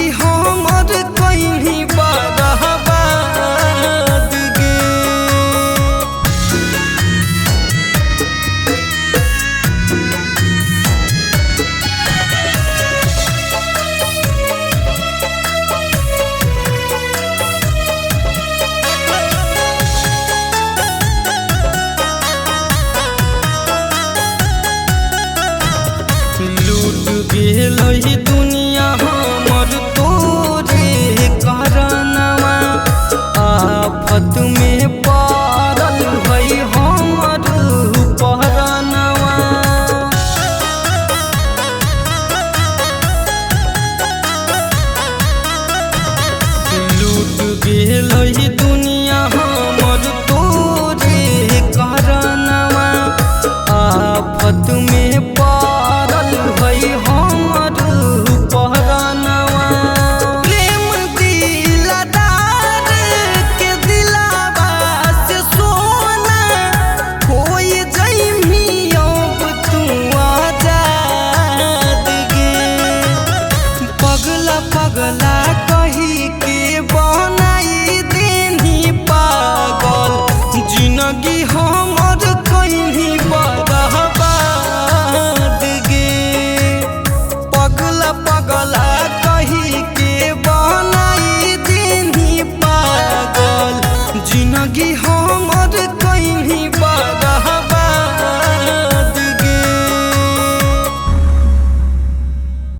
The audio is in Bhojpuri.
जिंदगी हमर कहीं बर्बाद गे। लूट गेल दुनिया हमर तोरे करनवा, आफत में पड़ल है हमर परनवा। लूट गेल दुनिया हमर तोरे करनवा, आफत में पड़ल है हमर परनवा। प्रेम दिलदार के दिलावा से सोना होई जइमी अब तू आजाद गे। पगला पगला कही के बनाई देनी पागल, जिंदगी हमर कहीं बर्बाद गे। पगला पगला